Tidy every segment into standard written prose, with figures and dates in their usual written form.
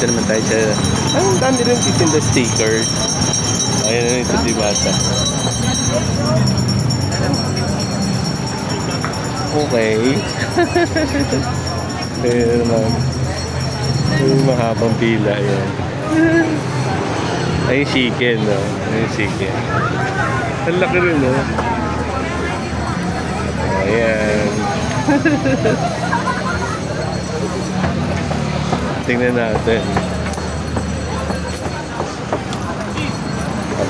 dito naman tayo sa... Ang dami rin titinda stickers. Ayan na ito, Diwata. Okay. Ayan naman. Yung mahabang pila, ayan. Ay, chicken, no? Ay, chicken. Ang laki rin, no? Ayan. Tingnan natin.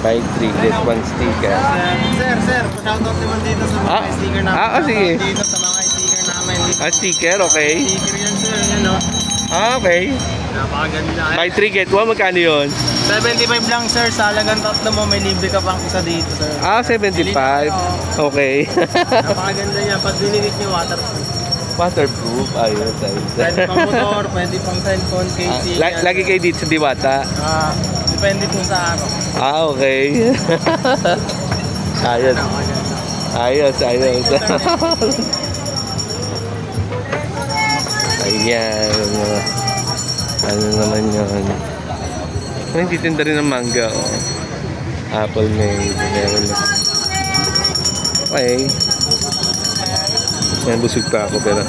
Buy 3, get 1 sticker. Sir, shoutout naman dito sa mga sticker namin. Sige. Dito sa mga sticker namin. Sticker, okay. Sticker yan, sir. Yan, no? Okay. Napakaganda. Buy 3, get 1, magkano yun? 75 lang, sir. Sa halagang tatlo mo, may libre ka pang isa dito, sir. 75. Okay. Napakaganda yan. Pag dinilit nyo, waterproof. Waterproof, ayos. Pwede pang motor, pwede pang cellphone, casing. Lagi kayo dito sa Diwata? Depende po sa araw. Okay. Ayos. Ayos. Ayan. Ano naman yun? May titinda rin ng mangga, oh. Apple mango. Meron na. Okay. Yan, busog pa ako, pero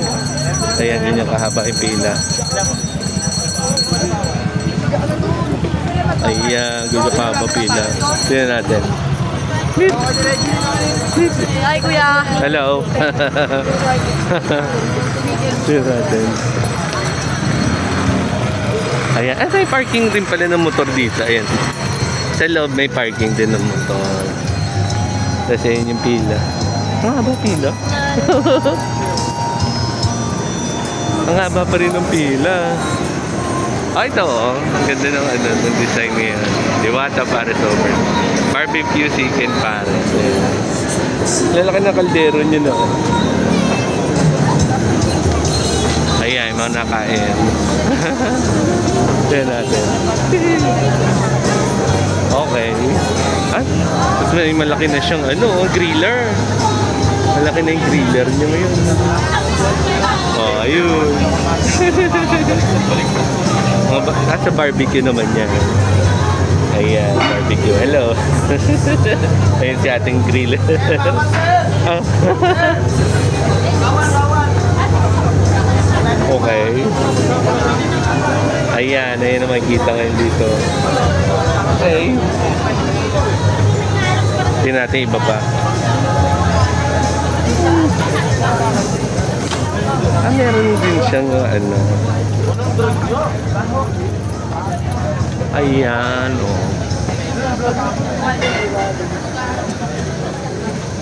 ayan, yun yung kahaba yung pila. Ayan, gusto pa ba pila. Tignan natin. Hi, kuya. Hello. Tignan natin. Ayan, may parking din pala ng motor dito. Ayan. Sa loob may parking din ng motor. Kasi yun yung pila. Ang haba pila. Ang haba pa rin ng pila. Ito oh. Ang ganda ng design niya. Diwata Pares over. Barbecue chicken Pares. Lalaki na kaldero niya na. Ayan, mga nakain. Tignan natin. Okay. Tapos may malaki na siyang griller. Malaki na yung griller niya ngayon. Oh, ayun. Sa barbecue naman yan. Ayan, barbecue. Hello. Ayun si ating griller. Okay. Ayan na makikita ngayon dito. Okay. Hindi natin ibaba. Meron din siyang ayan, oh.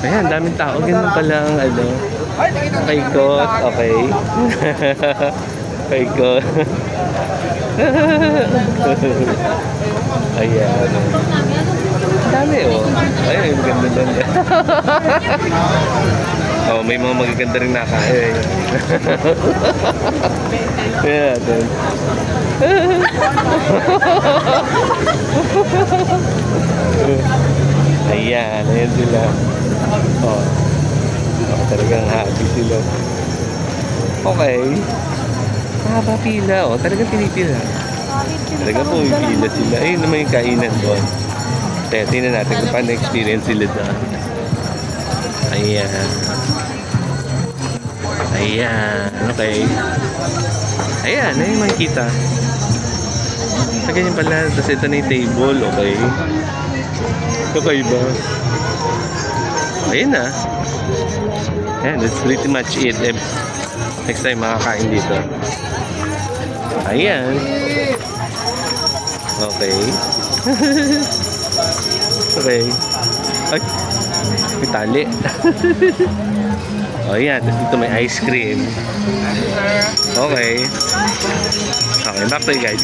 Ayan, daming tao. Ganun pala ang paikot. Okay. Paikot. Ayan. Dami, oh. Ayan, ganda doon. Oh, may mga magaganda rin nakain. Ayan, doon. Ayan, ayan sila. Oh, talagang happy sila. Okay. Mahaba pila, oh. Talagang pinipila. Talagang pumipila sila. Ayun naman yung kainan doon. Kaya tingnan natin kung paano experience sila doon. Ayan. Ayan. Okay. Ayan, ayun makikita. Sa ganyan pala. Tapos ito na yung table. Okay. Okay ba? Ayan na. Ayan, that's pretty much it. Next time makakain dito. Ayan. Okay. Okay. Ay, may tali. O yan, dito may ice cream. Okay. Okay, back to you guys.